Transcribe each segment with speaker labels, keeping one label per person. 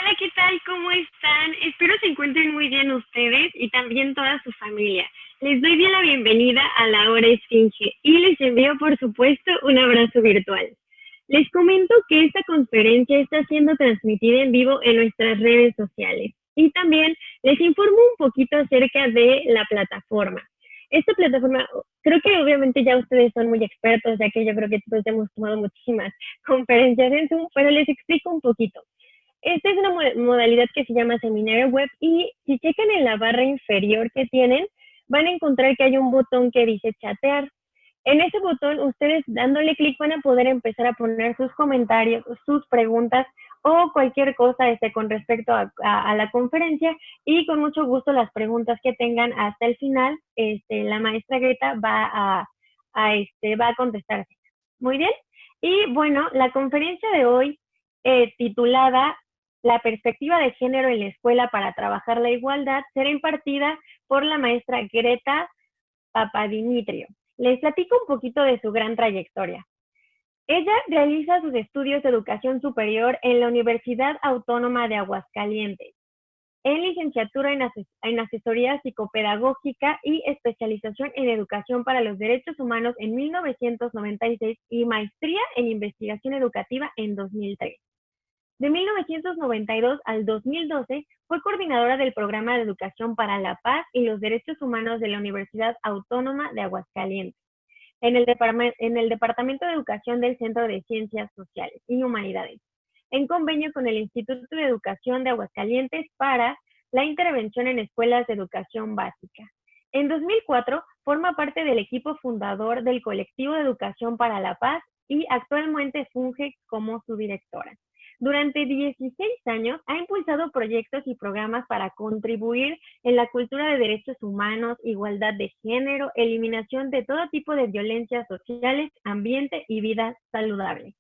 Speaker 1: Hola, ¿qué tal? ¿Cómo están? Espero se encuentren muy bien ustedes y también toda su familia. Les doy bien la bienvenida a la Hora Esfinge y les envío, por supuesto, un abrazo virtual. Les comento que esta conferencia está siendo transmitida en vivo en nuestras redes sociales y también les informo un poquito acerca de la plataforma. Esta plataforma, creo que obviamente ya ustedes son muy expertos, ya que yo creo que todos hemos tomado muchísimas conferencias en Zoom, pero les explico un poquito. Esta es una modalidad que se llama Seminario Web y si checan en la barra inferior que tienen, van a encontrar que hay un botón que dice chatear. En ese botón, ustedes dándole clic van a poder empezar a poner sus comentarios, sus preguntas o cualquier cosa con respecto a la conferencia y con mucho gusto las preguntas que tengan hasta el final, la maestra Greta va a contestarse. Muy bien. Y bueno, la conferencia de hoy titulada La perspectiva de género en la escuela para trabajar la igualdad será impartida por la maestra Greta Papadimitrio. Les platico un poquito de su gran trayectoria. Ella realiza sus estudios de educación superior en la Universidad Autónoma de Aguascalientes, en licenciatura en asesoría psicopedagógica y especialización en educación para los derechos humanos en 1996 y maestría en investigación educativa en 2003. De 1992 al 2012 fue coordinadora del Programa de Educación para la Paz y los Derechos Humanos de la Universidad Autónoma de Aguascalientes, en el Departamento de Educación del Centro de Ciencias Sociales y Humanidades, en convenio con el Instituto de Educación de Aguascalientes para la intervención en escuelas de educación básica. En 2004 forma parte del equipo fundador del Colectivo de Educación para la Paz y actualmente funge como su directora. Durante 16 años ha impulsado proyectos y programas para contribuir en la cultura de derechos humanos, igualdad de género, eliminación de todo tipo de violencias sociales, ambiente y vida saludable.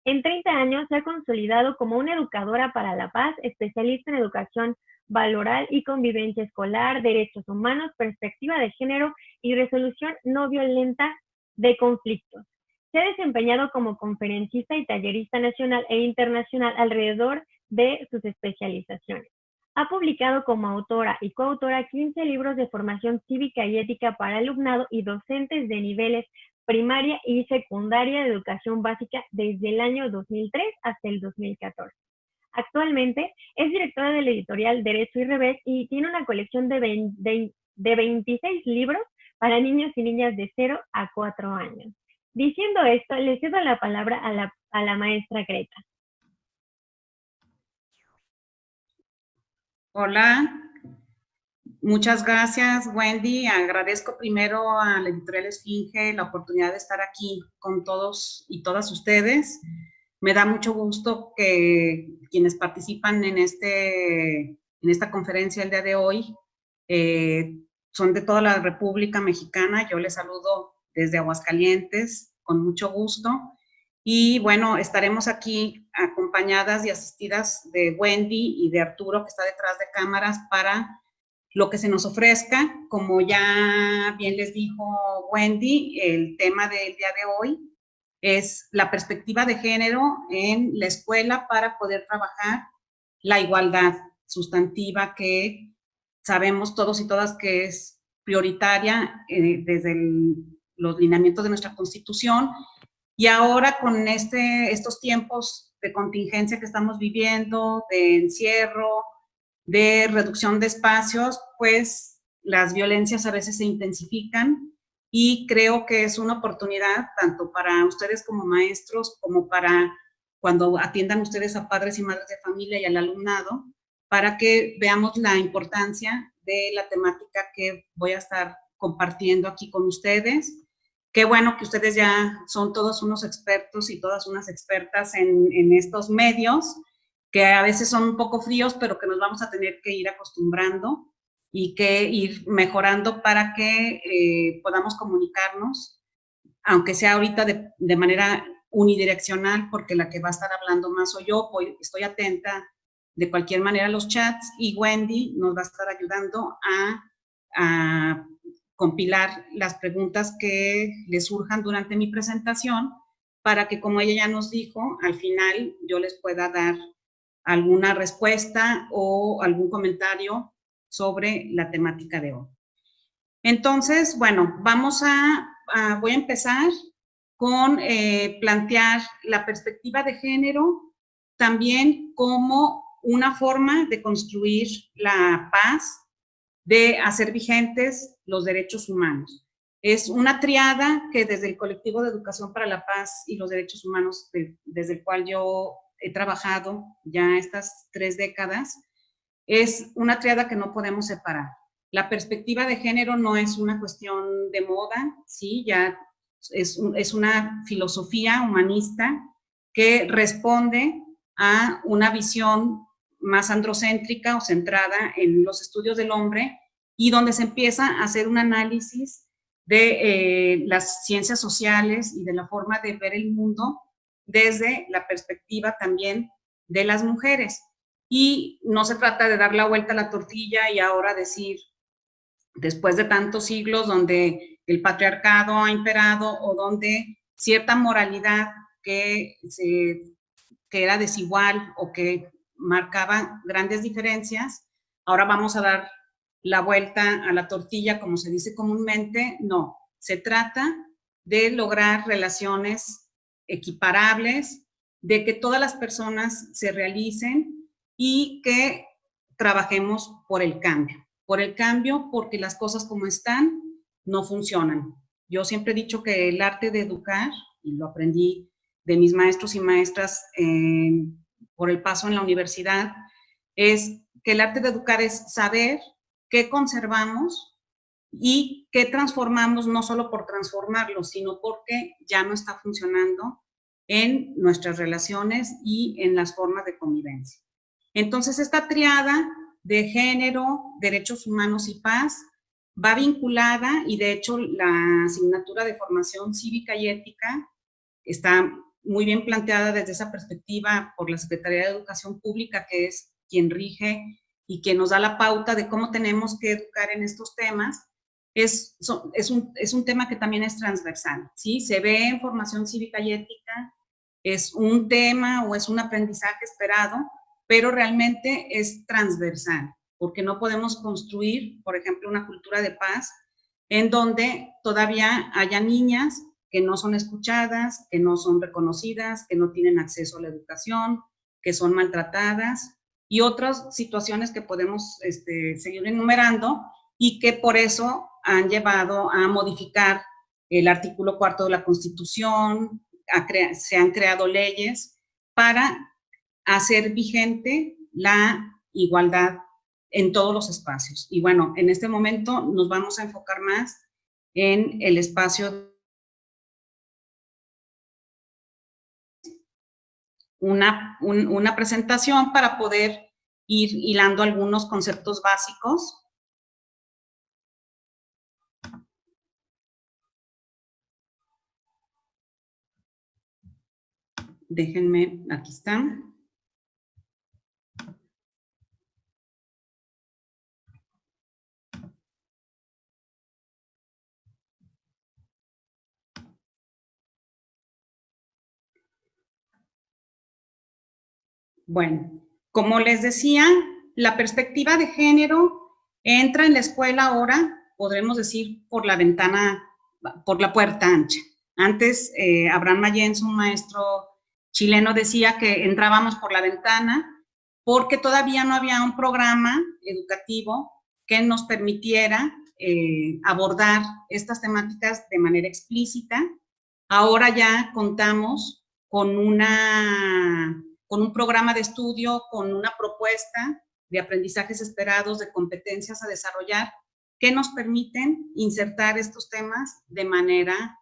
Speaker 1: En 30 años se ha consolidado como una educadora para la paz, especialista en educación valoral y convivencia escolar, derechos humanos, perspectiva de género y resolución no violenta de conflictos. Se ha desempeñado como conferencista y tallerista nacional e internacional alrededor de sus especializaciones. Ha publicado como autora y coautora 15 libros de formación cívica y ética para alumnado y docentes de niveles primaria y secundaria de educación básica desde el año 2003 hasta el 2014. Actualmente es directora de la editorial Derecho y Revés y tiene una colección de 26 libros para niños y niñas de 0 a 4 años. Diciendo esto, le cedo la palabra a la maestra Greta.
Speaker 2: Hola, muchas gracias, Wendy. Agradezco primero a la editorial Esfinge la oportunidad de estar aquí con todos y todas ustedes. Me da mucho gusto que quienes participan en esta conferencia el día de hoy son de toda la República Mexicana. Yo les saludo desde Aguascalientes con mucho gusto. Y bueno, estaremos aquí acompañadas y asistidas de Wendy y de Arturo, que está detrás de cámaras, para lo que se nos ofrezca. Como ya bien les dijo Wendy, el tema del día de hoy es la perspectiva de género en la escuela para poder trabajar la igualdad sustantiva, que sabemos todos y todas que es prioritaria desde los lineamientos de nuestra Constitución. Y ahora con estos tiempos de contingencia que estamos viviendo, de encierro, de reducción de espacios, pues las violencias a veces se intensifican, y creo que es una oportunidad tanto para ustedes como maestros, como para cuando atiendan ustedes a padres y madres de familia y al alumnado, para que veamos la importancia de la temática que voy a estar compartiendo aquí con ustedes. Qué bueno que ustedes ya son todos unos expertos y todas unas expertas en estos medios, que a veces son un poco fríos, pero que nos vamos a tener que ir acostumbrando y que ir mejorando para que podamos comunicarnos, aunque sea ahorita de manera unidireccional, porque la que va a estar hablando más soy yo. Estoy atenta de cualquier manera a los chats, y Wendy nos va a estar ayudando a compilar las preguntas que les surjan durante mi presentación, para que, como ella ya nos dijo, al final yo les pueda dar alguna respuesta o algún comentario sobre la temática de hoy. Entonces, bueno, voy a empezar con plantear la perspectiva de género también como una forma de construir la paz, de hacer vigentes los derechos humanos. Es una triada que desde el Colectivo de Educación para la Paz y los Derechos Humanos, desde el cual yo he trabajado ya estas 3 décadas, es una triada que no podemos separar. La perspectiva de género no es una cuestión de moda, ¿sí? Ya es una filosofía humanista que responde a una visión más androcéntrica o centrada en los estudios del hombre y donde se empieza a hacer un análisis de las ciencias sociales y de la forma de ver el mundo desde la perspectiva también de las mujeres. Y no se trata de dar la vuelta a la tortilla y ahora decir, después de tantos siglos donde el patriarcado ha imperado o donde cierta moralidad que era desigual o que marcaba grandes diferencias, ahora vamos a dar la vuelta a la tortilla, como se dice comúnmente. No, se trata de lograr relaciones equiparables, de que todas las personas se realicen y que trabajemos por el cambio porque las cosas como están no funcionan. Yo siempre he dicho que el arte de educar, y lo aprendí de mis maestros y maestras por el paso en la universidad, es que el arte de educar es saber qué conservamos y qué transformamos, no solo por transformarlo, sino porque ya no está funcionando en nuestras relaciones y en las formas de convivencia. Entonces, esta triada de género, derechos humanos y paz va vinculada, y de hecho la asignatura de formación cívica y ética está muy bien planteada desde esa perspectiva por la Secretaría de Educación Pública, que es quien rige y quien nos da la pauta de cómo tenemos que educar en estos temas. Es un tema que también es transversal, ¿sí? Se ve en formación cívica y ética, es un tema o es un aprendizaje esperado, pero realmente es transversal, porque no podemos construir, por ejemplo, una cultura de paz en donde todavía haya niñas que no son escuchadas, que no son reconocidas, que no tienen acceso a la educación, que son maltratadas y otras situaciones que podemos seguir enumerando y que por eso han llevado a modificar el artículo 4 de la Constitución, se han creado leyes para hacer vigente la igualdad en todos los espacios. Y bueno, en este momento nos vamos a enfocar más en el espacio. Una presentación para poder ir hilando algunos conceptos básicos. Déjenme, aquí están. Bueno, como les decía, la perspectiva de género entra en la escuela ahora, podremos decir, por la ventana, por la puerta ancha. Antes, Abraham Mayens, un maestro chileno, decía que entrábamos por la ventana porque todavía no había un programa educativo que nos permitiera abordar estas temáticas de manera explícita. Ahora ya contamos con un programa de estudio, con una propuesta de aprendizajes esperados, de competencias a desarrollar, que nos permiten insertar estos temas de manera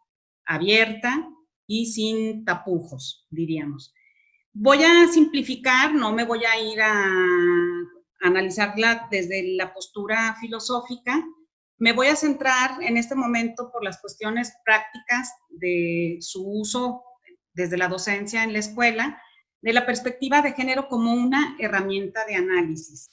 Speaker 2: abierta y sin tapujos, diríamos. Voy a simplificar, no me voy a ir a analizarla desde la postura filosófica. Me voy a centrar en este momento por las cuestiones prácticas de su uso desde la docencia en la escuela, de la perspectiva de género como una herramienta de análisis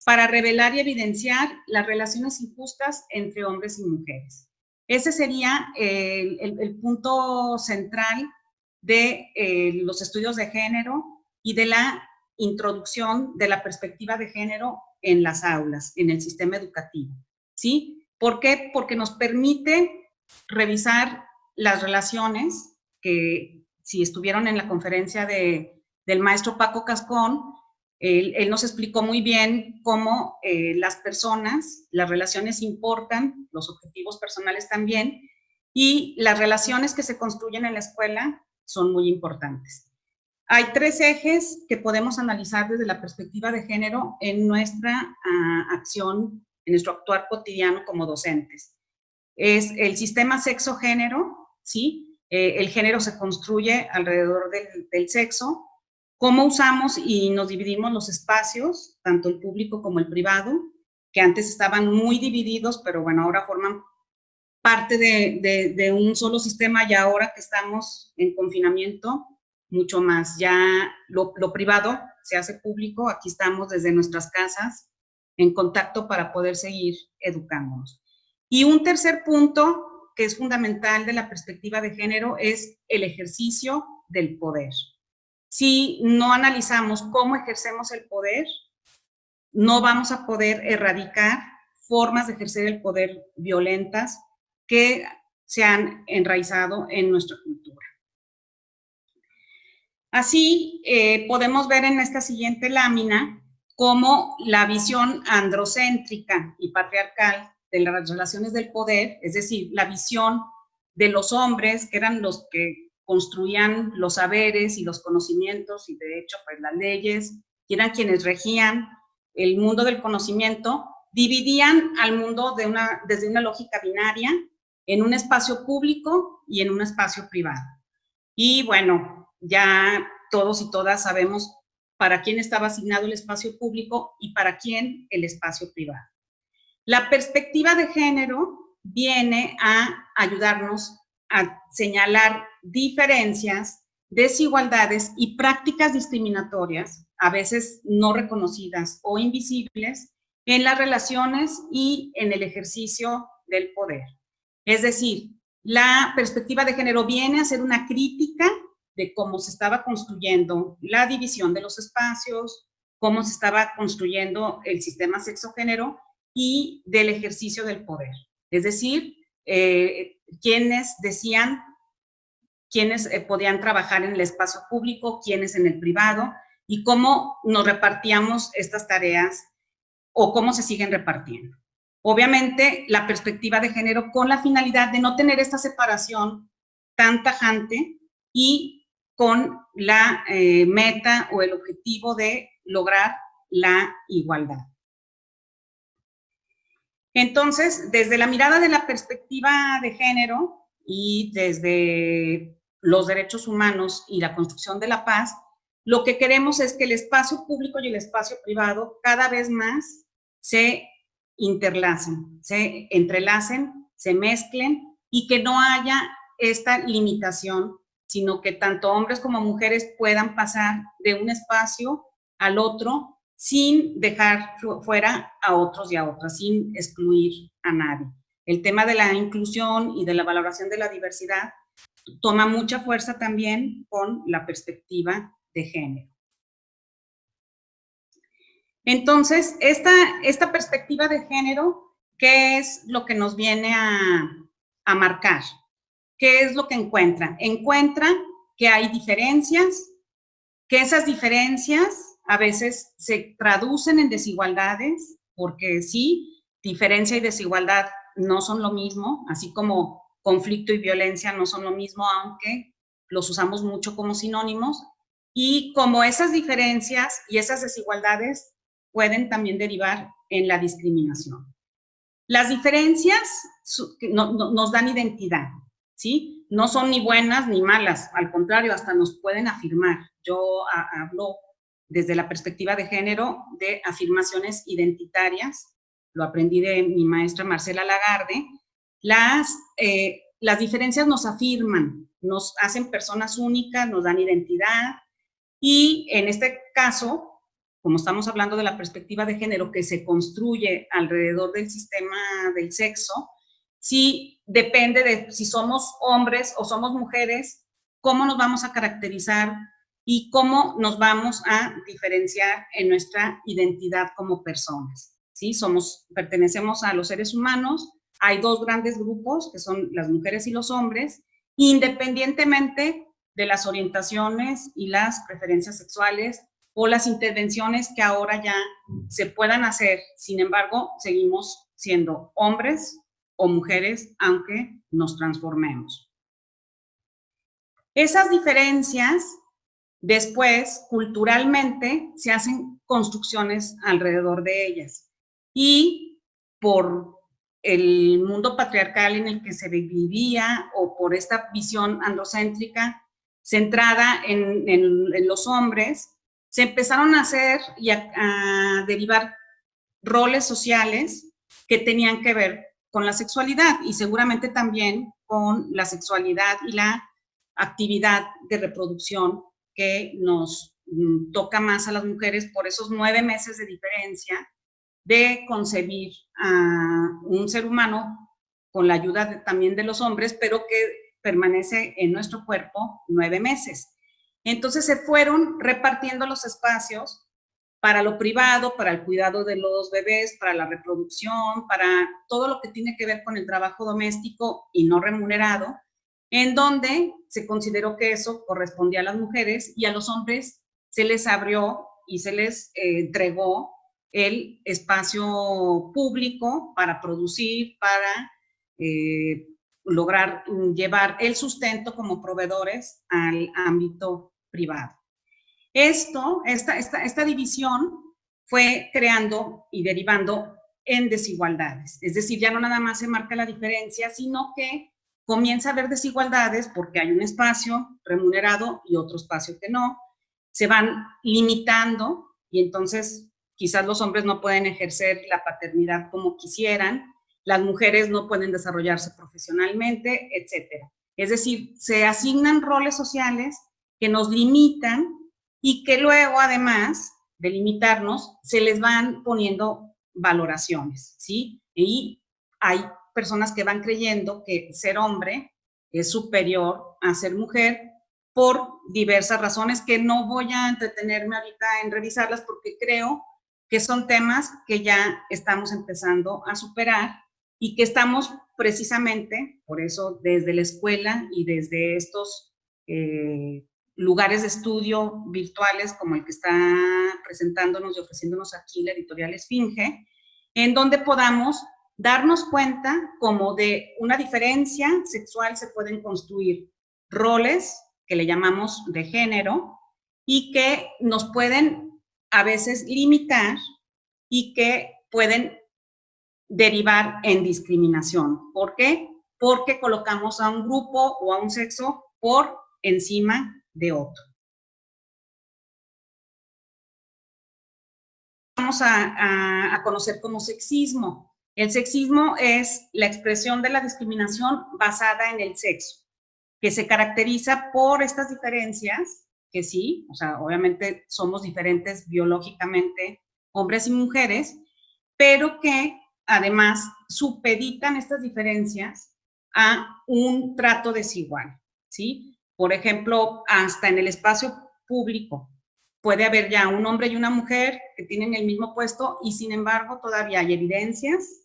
Speaker 2: para revelar y evidenciar las relaciones injustas entre hombres y mujeres. Ese sería el punto central de los estudios de género y de la introducción de la perspectiva de género en las aulas, en el sistema educativo, ¿sí? ¿Por qué? Porque nos permite revisar las relaciones que, si estuvieron en la conferencia del maestro Paco Cascón, él nos explicó muy bien cómo las personas, las relaciones importan, los objetivos personales también, y las relaciones que se construyen en la escuela son muy importantes. Hay 3 ejes que podemos analizar desde la perspectiva de género en nuestra acción, en nuestro actuar cotidiano como docentes. Es el sistema sexo-género, ¿sí? El género se construye alrededor del sexo. Cómo usamos y nos dividimos los espacios, tanto el público como el privado, que antes estaban muy divididos, pero bueno, ahora forman parte de un solo sistema, y ahora que estamos en confinamiento, mucho más. Ya lo privado se hace público, aquí estamos desde nuestras casas en contacto para poder seguir educándonos. Y un tercer punto que es fundamental de la perspectiva de género es el ejercicio del poder. Si no analizamos cómo ejercemos el poder, no vamos a poder erradicar formas de ejercer el poder violentas que se han enraizado en nuestra cultura. Así, podemos ver en esta siguiente lámina cómo la visión androcéntrica y patriarcal de las relaciones del poder, es decir, la visión de los hombres, que eran los que construían los saberes y los conocimientos, y de hecho, pues las leyes, y eran quienes regían el mundo del conocimiento, dividían al mundo desde una lógica binaria en un espacio público y en un espacio privado. Y bueno, ya todos y todas sabemos para quién estaba asignado el espacio público y para quién el espacio privado. La perspectiva de género viene a ayudarnos a señalar diferencias, desigualdades y prácticas discriminatorias, a veces no reconocidas o invisibles, en las relaciones y en el ejercicio del poder. Es decir, la perspectiva de género viene a hacer una crítica de cómo se estaba construyendo la división de los espacios, cómo se estaba construyendo el sistema sexo-género y del ejercicio del poder. Es decir, quienes decían, quienes podían trabajar en el espacio público, quienes en el privado, y cómo nos repartíamos estas tareas o cómo se siguen repartiendo. Obviamente, la perspectiva de género con la finalidad de no tener esta separación tan tajante y con la meta o el objetivo de lograr la igualdad. Entonces, desde la mirada de la perspectiva de género y desde los derechos humanos y la construcción de la paz, lo que queremos es que el espacio público y el espacio privado cada vez más se interlacen, se entrelacen, se mezclen y que no haya esta limitación, sino que tanto hombres como mujeres puedan pasar de un espacio al otro sin dejar fuera a otros y a otras, sin excluir a nadie. El tema de la inclusión y de la valoración de la diversidad toma mucha fuerza también con la perspectiva de género. Entonces, esta perspectiva de género, ¿qué es lo que nos viene a marcar? ¿Qué es lo que encuentra? Encuentra que hay diferencias, que esas diferencias a veces se traducen en desigualdades, porque sí, diferencia y desigualdad no son lo mismo, así como conflicto y violencia no son lo mismo, aunque los usamos mucho como sinónimos, y como esas diferencias y esas desigualdades pueden también derivar en la discriminación. Las diferencias nos dan identidad, ¿sí? No son ni buenas ni malas, al contrario, hasta nos pueden afirmar. Yo hablo desde la perspectiva de género de afirmaciones identitarias, lo aprendí de mi maestra Marcela Lagarde. Las diferencias nos afirman, nos hacen personas únicas, nos dan identidad, y en este caso, como estamos hablando de la perspectiva de género que se construye alrededor del sistema del sexo, sí depende de si somos hombres o somos mujeres, cómo nos vamos a caracterizar y cómo nos vamos a diferenciar en nuestra identidad como personas, ¿sí? Pertenecemos a los seres humanos, hay dos grandes grupos, que son las mujeres y los hombres, independientemente de las orientaciones y las preferencias sexuales o las intervenciones que ahora ya se puedan hacer. Sin embargo, seguimos siendo hombres o mujeres, aunque nos transformemos. Esas diferencias, después, culturalmente, se hacen construcciones alrededor de ellas. Y por el mundo patriarcal en el que se vivía, o por esta visión androcéntrica centrada en los hombres, se empezaron a hacer y a derivar roles sociales que tenían que ver con la sexualidad y seguramente también con la sexualidad y la actividad de reproducción que nos toca más a las mujeres por esos 9 meses de diferencia de concebir a un ser humano con la ayuda también de los hombres, pero que permanece en nuestro cuerpo 9 meses. Entonces se fueron repartiendo los espacios para lo privado, para el cuidado de los bebés, para la reproducción, para todo lo que tiene que ver con el trabajo doméstico y no remunerado, en donde se consideró que eso correspondía a las mujeres y a los hombres se les abrió y se les entregó el espacio público para producir, para lograr llevar el sustento como proveedores al ámbito privado. Esta división fue creando y derivando en desigualdades. Es decir, ya no nada más se marca la diferencia, sino que comienza a haber desigualdades porque hay un espacio remunerado y otro espacio que no. Se van limitando y entonces quizás los hombres no pueden ejercer la paternidad como quisieran, las mujeres no pueden desarrollarse profesionalmente, etcétera. Es decir, se asignan roles sociales que nos limitan y que luego, además de limitarnos, se les van poniendo valoraciones, ¿sí? Y hay personas que van creyendo que ser hombre es superior a ser mujer por diversas razones que no voy a entretenerme ahorita en revisarlas porque creo que son temas que ya estamos empezando a superar y que estamos precisamente, por eso desde la escuela y desde estos lugares de estudio virtuales como el que está presentándonos y ofreciéndonos aquí la editorial Esfinge, en donde podamos darnos cuenta como de una diferencia sexual se pueden construir roles que le llamamos de género y que nos pueden a veces limitar y que pueden derivar en discriminación. ¿Por qué? Porque colocamos a un grupo o a un sexo por encima de otro. Vamos a conocer como sexismo. El sexismo es la expresión de la discriminación basada en el sexo, que se caracteriza por estas diferencias, que sí, o sea, obviamente somos diferentes biológicamente, hombres y mujeres, pero que además supeditan estas diferencias a un trato desigual, ¿sí? Por ejemplo, hasta en el espacio público puede haber ya un hombre y una mujer que tienen el mismo puesto y sin embargo todavía hay evidencias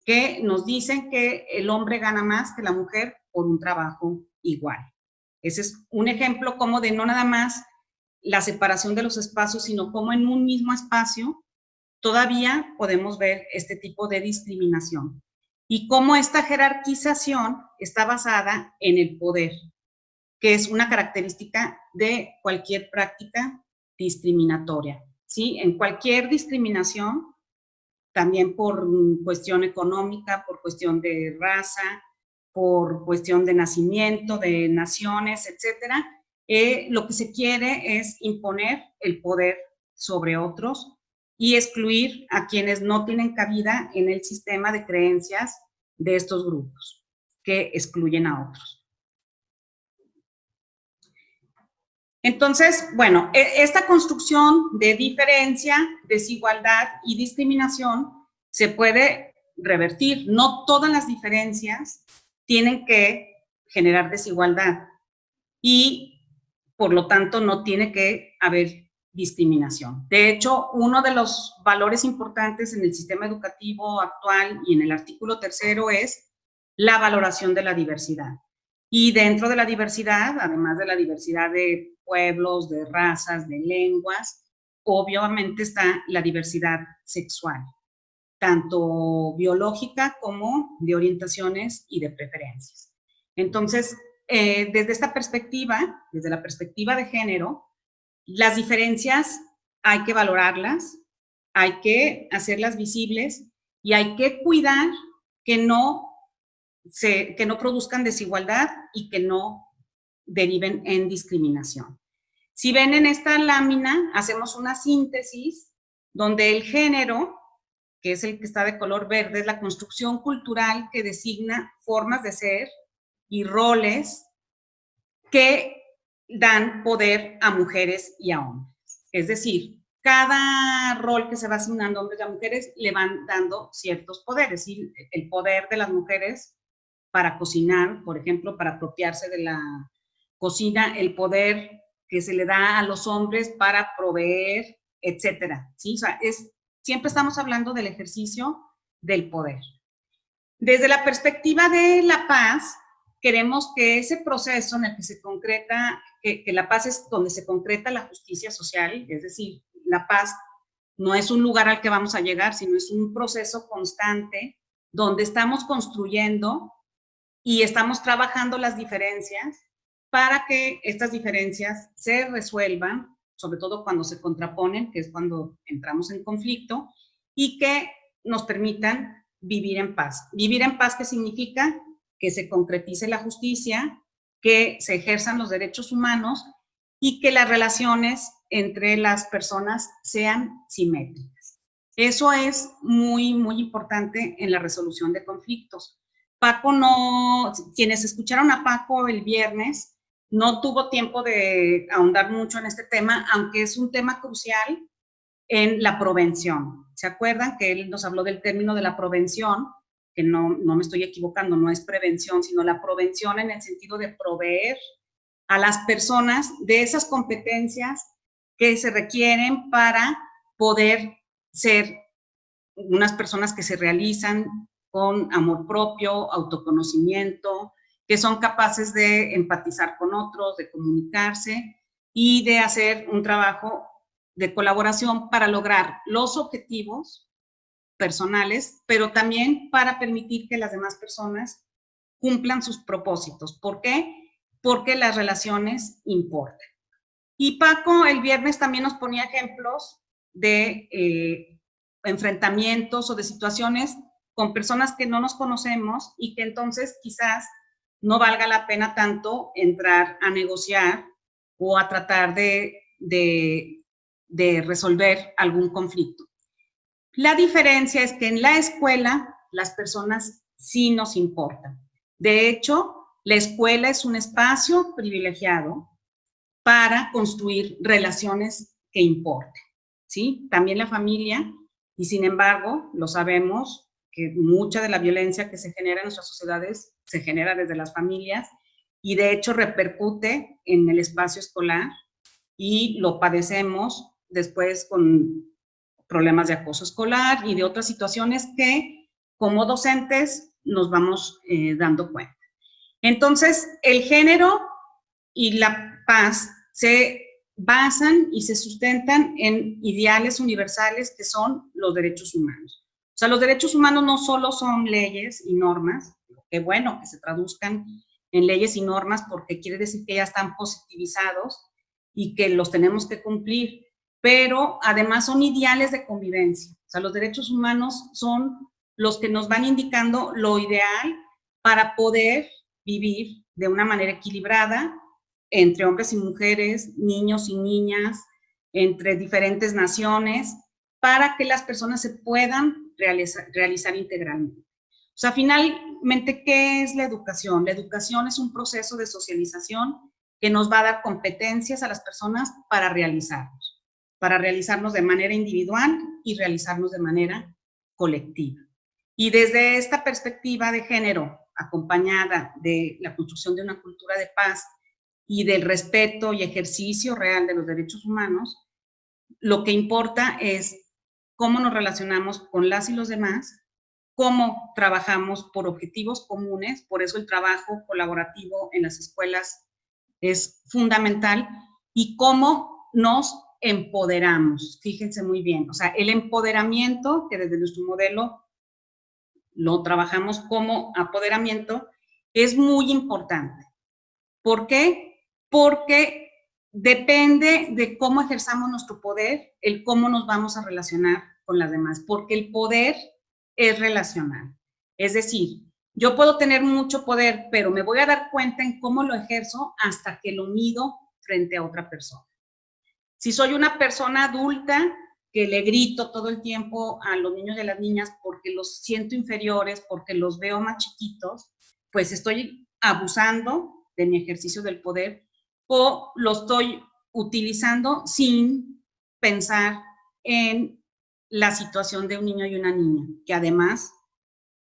Speaker 2: que nos dicen que el hombre gana más que la mujer por un trabajo igual. Ese es un ejemplo como de no nada más la separación de los espacios, sino como en un mismo espacio todavía podemos ver este tipo de discriminación y cómo esta jerarquización está basada en el poder, que es una característica de cualquier práctica discriminatoria, ¿sí? En cualquier discriminación, también por cuestión económica, por cuestión de raza, por cuestión de nacimiento, de naciones, etcétera, lo que se quiere es imponer el poder sobre otros y excluir a quienes no tienen cabida en el sistema de creencias de estos grupos, que excluyen a otros. Entonces, bueno, esta construcción de diferencia, desigualdad y discriminación se puede revertir. No todas las diferencias tienen que generar desigualdad. Y por lo tanto no tiene que haber discriminación. De hecho, uno de los valores importantes en el sistema educativo actual y en el artículo 3º es la valoración de la diversidad. Y dentro de la diversidad, además de la diversidad de pueblos, de razas, de lenguas, obviamente está la diversidad sexual, tanto biológica como de orientaciones y de preferencias. Entonces, desde esta perspectiva, desde la perspectiva de género, las diferencias hay que valorarlas, hay que hacerlas visibles y hay que cuidar que no produzcan desigualdad y que no deriven en discriminación. Si ven en esta lámina, hacemos una síntesis donde el género, que es el que está de color verde, es la construcción cultural que designa formas de ser y roles que dan poder a mujeres y a hombres. Es decir, cada rol que se va asignando a hombres y a mujeres le van dando ciertos poderes. ¿Sí? El poder de las mujeres para cocinar, por ejemplo, para apropiarse de la cocina, el poder que se le da a los hombres para proveer, etcétera. ¿Sí? O sea, siempre estamos hablando del ejercicio del poder. Desde la perspectiva de la paz, queremos que ese proceso en el que se concreta, que la paz es donde se concreta la justicia social, es decir, la paz no es un lugar al que vamos a llegar, sino es un proceso constante donde estamos construyendo y estamos trabajando las diferencias para que estas diferencias se resuelvan, sobre todo cuando se contraponen, que es cuando entramos en conflicto, y que nos permitan vivir en paz. Vivir en paz, ¿qué significa? Que se concretice la justicia, que se ejerzan los derechos humanos y que las relaciones entre las personas sean simétricas. Eso es muy, muy importante en la resolución de conflictos. Paco quienes escucharon a Paco el viernes, no tuvo tiempo de ahondar mucho en este tema, aunque es un tema crucial en la prevención. ¿Se acuerdan que él nos habló del término de la prevención? Que no me estoy equivocando, no es prevención, sino la prevención en el sentido de proveer a las personas de esas competencias que se requieren para poder ser unas personas que se realizan con amor propio, autoconocimiento, que son capaces de empatizar con otros, de comunicarse y de hacer un trabajo de colaboración para lograr los objetivos personales, pero también para permitir que las demás personas cumplan sus propósitos. ¿Por qué? Porque las relaciones importan. Y Paco el viernes también nos ponía ejemplos de enfrentamientos o de situaciones con personas que no nos conocemos y que entonces quizás no valga la pena tanto entrar a negociar o a tratar de resolver algún conflicto. La diferencia es que en la escuela las personas sí nos importan. De hecho, la escuela es un espacio privilegiado para construir relaciones que importen, ¿sí? También la familia, y sin embargo, lo sabemos, que mucha de la violencia que se genera en nuestras sociedades se genera desde las familias y de hecho repercute en el espacio escolar y lo padecemos después con problemas de acoso escolar y de otras situaciones que como docentes nos vamos dando cuenta. Entonces, el género y la paz se basan y se sustentan en ideales universales que son los derechos humanos. O sea, los derechos humanos no solo son leyes y normas, qué bueno que se traduzcan en leyes y normas porque quiere decir que ya están positivizados y que los tenemos que cumplir, pero además son ideales de convivencia. O sea, los derechos humanos son los que nos van indicando lo ideal para poder vivir de una manera equilibrada entre hombres y mujeres, niños y niñas, entre diferentes naciones, para que las personas se puedan realizar integralmente. O sea, finalmente, ¿qué es la educación? La educación es un proceso de socialización que nos va a dar competencias a las personas para realizarnos de manera individual y realizarnos de manera colectiva. Y desde esta perspectiva de género, acompañada de la construcción de una cultura de paz y del respeto y ejercicio real de los derechos humanos, lo que importa es cómo nos relacionamos con las y los demás, cómo trabajamos por objetivos comunes, por eso el trabajo colaborativo en las escuelas es fundamental, y cómo nos empoderamos. Fíjense muy bien, o sea, el empoderamiento, que desde nuestro modelo lo trabajamos como apoderamiento, es muy importante. ¿Por qué? Porque depende de cómo ejerzamos nuestro poder, el cómo nos vamos a relacionar con las demás, porque el poder es relacional. Es decir, yo puedo tener mucho poder, pero me voy a dar cuenta en cómo lo ejerzo hasta que lo mido frente a otra persona. Si soy una persona adulta que le grito todo el tiempo a los niños y a las niñas porque los siento inferiores, porque los veo más chiquitos, pues estoy abusando de mi ejercicio del poder, o lo estoy utilizando sin pensar en la situación de un niño y una niña, que además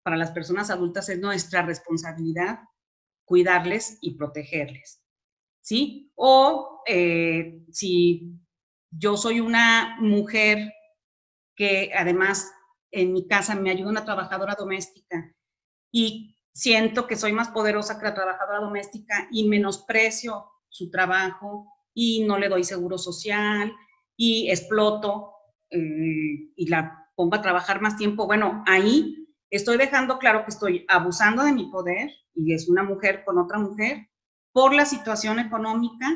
Speaker 2: para las personas adultas es nuestra responsabilidad cuidarles y protegerles, ¿sí? O si yo soy una mujer que además en mi casa me ayuda una trabajadora doméstica y siento que soy más poderosa que la trabajadora doméstica y menosprecio su trabajo y no le doy seguro social y exploto y la pongo a trabajar más tiempo, bueno, ahí estoy dejando claro que estoy abusando de mi poder, y es una mujer con otra mujer, por la situación económica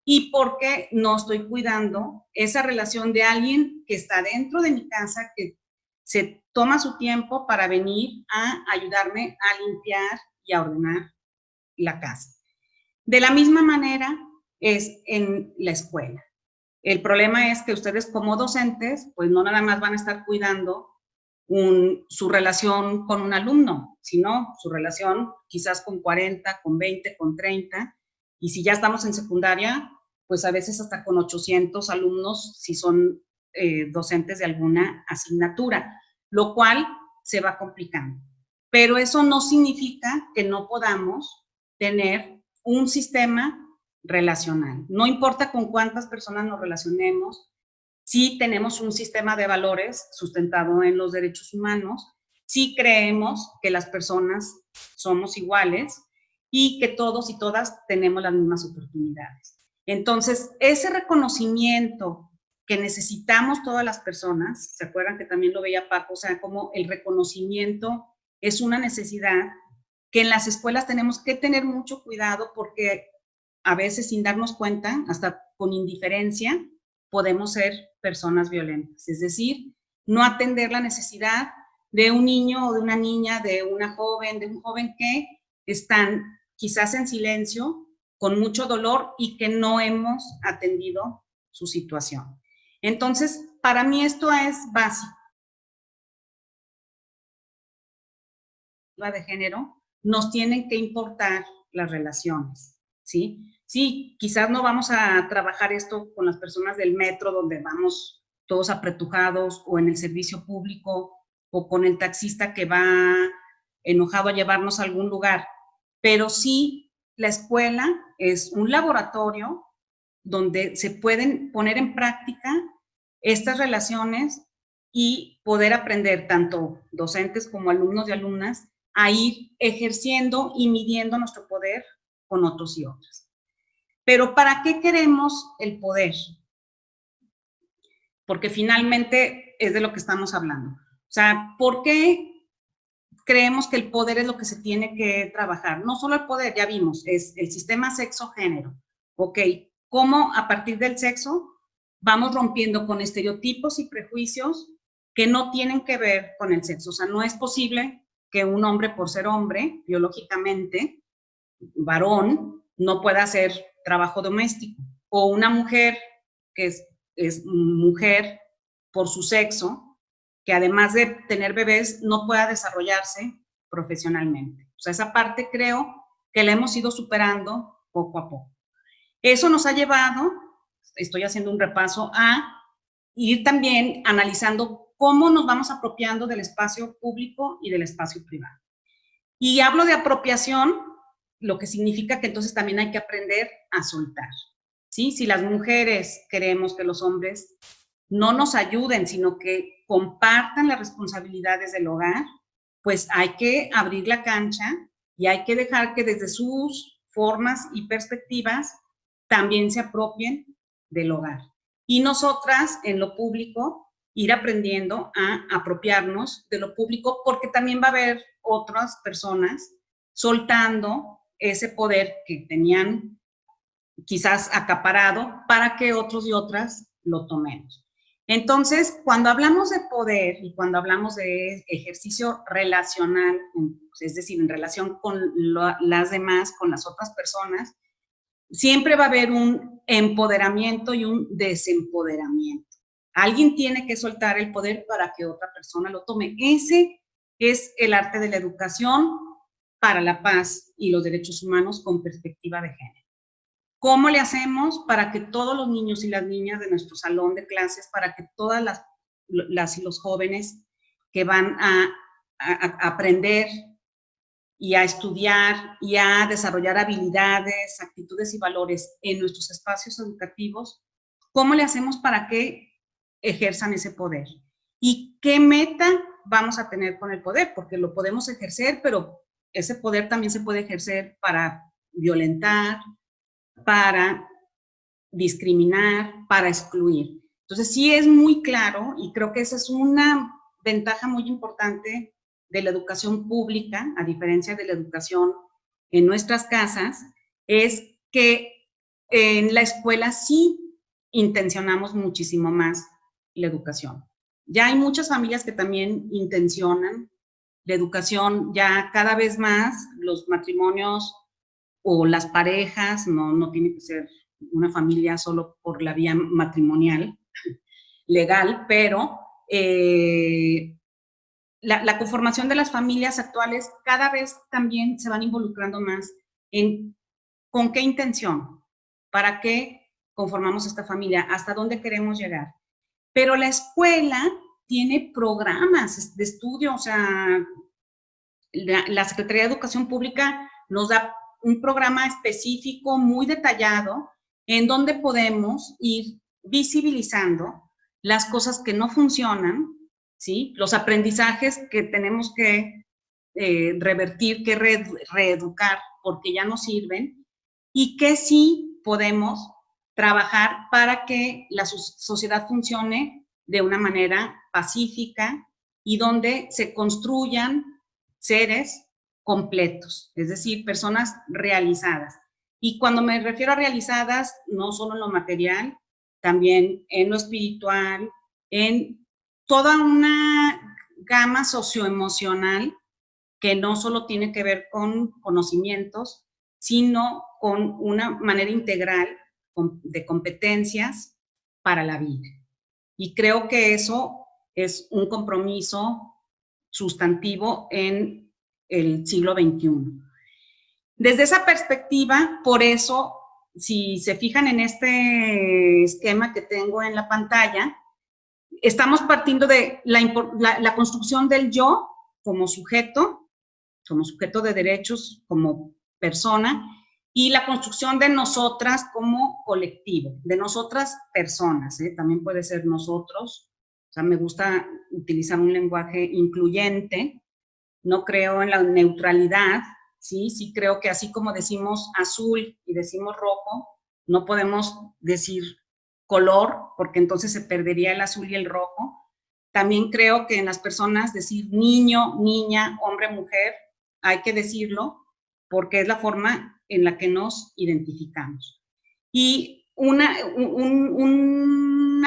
Speaker 2: y porque no estoy cuidando esa relación de alguien que está dentro de mi casa, que se toma su tiempo para venir a ayudarme a limpiar y a ordenar la casa. De la misma manera es en la escuela. El problema es que ustedes como docentes, pues no nada más van a estar cuidando su relación con un alumno, sino su relación quizás con 40, con 20, con 30, y si ya estamos en secundaria, pues a veces hasta con 800 alumnos si son docentes de alguna asignatura, lo cual se va complicando. Pero eso no significa que no podamos tener un sistema relacional. No importa con cuántas personas nos relacionemos, sí tenemos un sistema de valores sustentado en los derechos humanos, sí creemos que las personas somos iguales y que todos y todas tenemos las mismas oportunidades. Entonces, ese reconocimiento que necesitamos todas las personas, ¿se acuerdan que también lo veía Paco? O sea, como el reconocimiento es una necesidad que en las escuelas tenemos que tener mucho cuidado, porque a veces sin darnos cuenta, hasta con indiferencia, podemos ser personas violentas. Es decir, no atender la necesidad de un niño o de una niña, de una joven, de un joven que están quizás en silencio, con mucho dolor y que no hemos atendido su situación. Entonces, para mí esto es básico. De género, nos tienen que importar las relaciones, ¿sí? Sí, quizás no vamos a trabajar esto con las personas del metro, donde vamos todos apretujados, o en el servicio público, o con el taxista que va enojado a llevarnos a algún lugar, pero sí, la escuela es un laboratorio donde se pueden poner en práctica estas relaciones y poder aprender, tanto docentes como alumnos y alumnas, a ir ejerciendo y midiendo nuestro poder con otros y otras. Pero ¿para qué queremos el poder? Porque finalmente es de lo que estamos hablando. O sea, ¿por qué creemos que el poder es lo que se tiene que trabajar? No solo el poder, ya vimos, es el sistema sexo-género. Ok, ¿cómo a partir del sexo vamos rompiendo con estereotipos y prejuicios que no tienen que ver con el sexo? O sea, no es posible que un hombre, por ser hombre, biológicamente, varón, no pueda hacer trabajo doméstico, o una mujer que es mujer por su sexo, que además de tener bebés, no pueda desarrollarse profesionalmente. O sea, esa parte creo que la hemos ido superando poco a poco. Eso nos ha llevado, estoy haciendo un repaso, a ir también analizando cómo nos vamos apropiando del espacio público y del espacio privado. Y hablo de apropiación lo que significa que entonces también hay que aprender a soltar, ¿sí? Si las mujeres queremos que los hombres no nos ayuden, sino que compartan las responsabilidades del hogar, pues hay que abrir la cancha y hay que dejar que desde sus formas y perspectivas también se apropien del hogar. Y nosotras, en lo público, ir aprendiendo a apropiarnos de lo público, porque también va a haber otras personas soltando ese poder que tenían quizás acaparado para que otros y otras lo tomemos. Entonces, cuando hablamos de poder y cuando hablamos de ejercicio relacional, es decir, en relación con las demás, con las otras personas, siempre va a haber un empoderamiento y un desempoderamiento. Alguien tiene que soltar el poder para que otra persona lo tome. Ese es el arte de la educación para la paz y los derechos humanos con perspectiva de género. ¿Cómo le hacemos para que todos los niños y las niñas de nuestro salón de clases, para que todas las y los jóvenes que van a aprender y a estudiar y a desarrollar habilidades, actitudes y valores en nuestros espacios educativos, cómo le hacemos para que ejerzan ese poder? ¿Y qué meta vamos a tener con el poder? Porque lo podemos ejercer, pero ese poder también se puede ejercer para violentar, para discriminar, para excluir. Entonces, sí es muy claro, y creo que esa es una ventaja muy importante de la educación pública, a diferencia de la educación en nuestras casas, es que en la escuela sí intencionamos muchísimo más la educación. Ya hay muchas familias que también intencionan la educación, ya cada vez más los matrimonios o las parejas, no tiene que ser una familia solo por la vía matrimonial, legal, pero la conformación de las familias actuales cada vez también se van involucrando más en con qué intención, para qué conformamos esta familia, hasta dónde queremos llegar. Pero la escuela tiene programas de estudio, o sea, la Secretaría de Educación Pública nos da un programa específico muy detallado en donde podemos ir visibilizando las cosas que no funcionan, ¿sí? Los aprendizajes que tenemos que revertir, que reeducar porque ya no sirven, y que sí podemos trabajar para que la sociedad funcione de una manera pacífica y donde se construyan seres completos, es decir, personas realizadas. Y cuando me refiero a realizadas, no solo en lo material, también en lo espiritual, en toda una gama socioemocional que no solo tiene que ver con conocimientos, sino con una manera integral de competencias para la vida. Y creo que eso es un compromiso sustantivo en el siglo XXI. Desde esa perspectiva, por eso, si se fijan en este esquema que tengo en la pantalla, estamos partiendo de la construcción del yo como sujeto de derechos, como persona, y la construcción de nosotras como colectivo, de nosotras personas, también puede ser nosotros. O sea, me gusta utilizar un lenguaje incluyente, no creo en la neutralidad, ¿sí? Sí creo que así como decimos azul y decimos rojo, no podemos decir color, porque entonces se perdería el azul y el rojo. También creo que en las personas decir niño, niña, hombre, mujer, hay que decirlo, porque es la forma en la que nos identificamos. Y una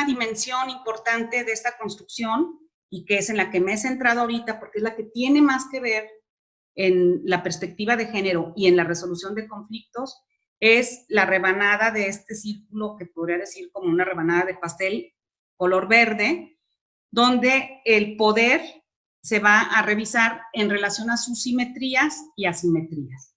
Speaker 2: dimensión importante de esta construcción, y que es en la que me he centrado ahorita, porque es la que tiene más que ver en la perspectiva de género y en la resolución de conflictos, es la rebanada de este círculo, que podría decir como una rebanada de pastel color verde, donde el poder se va a revisar en relación a sus simetrías y asimetrías.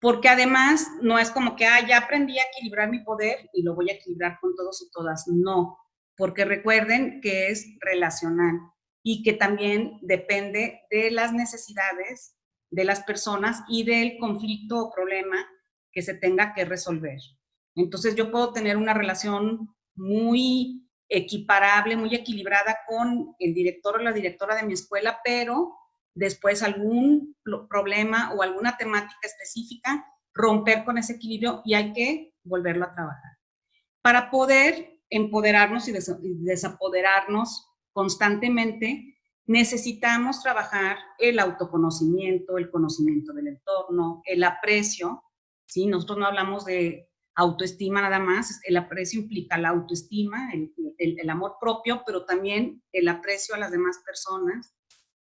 Speaker 2: Porque además no es como que, ya aprendí a equilibrar mi poder y lo voy a equilibrar con todos y todas. No, porque recuerden que es relacional y que también depende de las necesidades de las personas y del conflicto o problema que se tenga que resolver. Entonces yo puedo tener una relación muy equiparable, muy equilibrada con el director o la directora de mi escuela, pero después algún problema o alguna temática específica, romper con ese equilibrio y hay que volverlo a trabajar. Para poder empoderarnos y desapoderarnos constantemente, necesitamos trabajar el autoconocimiento, el conocimiento del entorno, el aprecio, ¿sí? Nosotros no hablamos de autoestima nada más, el aprecio implica la autoestima, el amor propio, pero también el aprecio a las demás personas,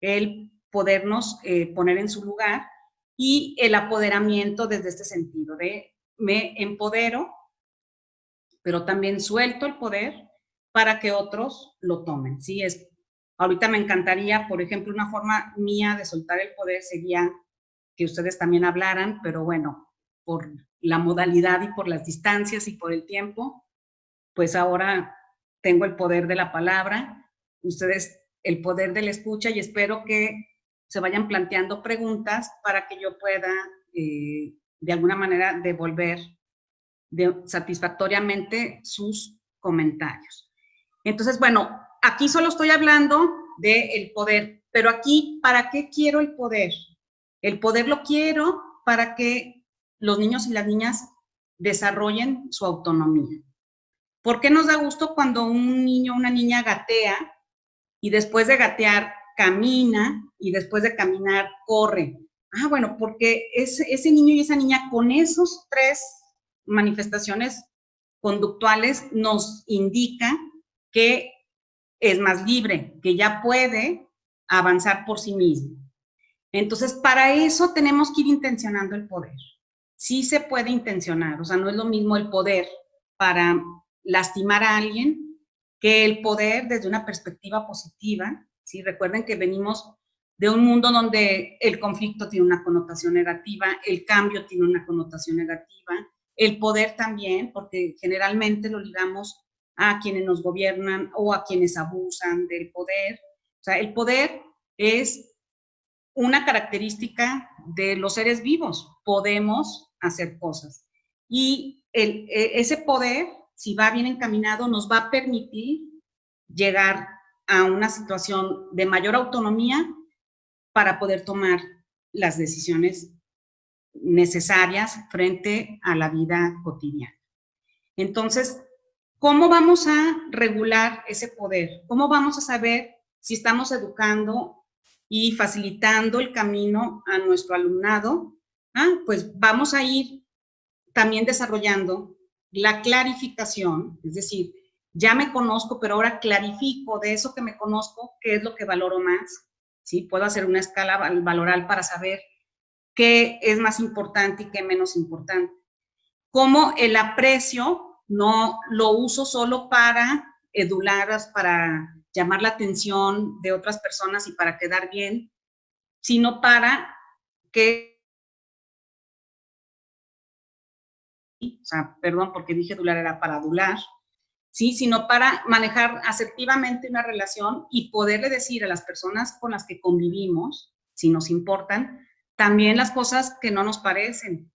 Speaker 2: el podernos poner en su lugar y el apoderamiento desde este sentido de me empodero, pero también suelto el poder para que otros lo tomen, ¿sí? Ahorita me encantaría, por ejemplo, una forma mía de soltar el poder sería que ustedes también hablaran, pero bueno, por la modalidad y por las distancias y por el tiempo, pues ahora tengo el poder de la palabra, ustedes el poder de la escucha y espero que se vayan planteando preguntas para que yo pueda de alguna manera devolver satisfactoriamente sus comentarios. Entonces, bueno, aquí solo estoy hablando del poder, pero aquí, ¿para qué quiero el poder? El poder lo quiero para que los niños y las niñas desarrollen su autonomía. ¿Por qué nos da gusto cuando un niño o una niña gatea y después de gatear camina y después de caminar corre? Ah, bueno, porque ese niño y esa niña con esos 3 manifestaciones conductuales nos indica que es más libre, que ya puede avanzar por sí mismo. Entonces, para eso tenemos que ir intencionando el poder. Sí se puede intencionar, o sea, no es lo mismo el poder para lastimar a alguien que el poder desde una perspectiva positiva, ¿sí? Recuerden que venimos de un mundo donde el conflicto tiene una connotación negativa, el cambio tiene una connotación negativa, el poder también, porque generalmente lo ligamos a quienes nos gobiernan o a quienes abusan del poder. O sea, el poder es una característica de los seres vivos, podemos hacer cosas. Y ese poder, si va bien encaminado, nos va a permitir llegar a una situación de mayor autonomía para poder tomar las decisiones necesarias frente a la vida cotidiana. Entonces, ¿cómo vamos a regular ese poder? ¿Cómo vamos a saber si estamos educando y facilitando el camino a nuestro alumnado? Pues vamos a ir también desarrollando la clarificación, es decir, ya me conozco, pero ahora clarifico de eso que me conozco, qué es lo que valoro más, ¿sí? Puedo hacer una escala valoral para saber qué es más importante y qué menos importante. Como el aprecio no lo uso solo para edular, para llamar la atención de otras personas y para quedar bien, sino para que, o sea, perdón, porque dije adular era para adular, ¿sí? Sino para manejar asertivamente una relación y poderle decir a las personas con las que convivimos, si nos importan, también las cosas que no nos parecen.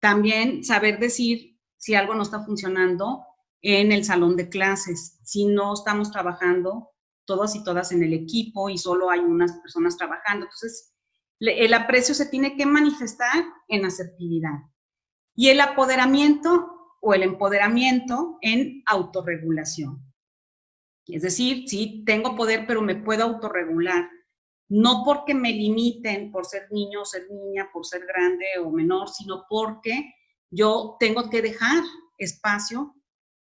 Speaker 2: También saber decir si algo no está funcionando en el salón de clases, si no estamos trabajando todos y todas en el equipo y solo hay unas personas trabajando. Entonces, el aprecio se tiene que manifestar en asertividad. Y el apoderamiento o el empoderamiento en autorregulación. Es decir, sí, tengo poder, pero me puedo autorregular. No porque me limiten por ser niño o ser niña, por ser grande o menor, sino porque yo tengo que dejar espacio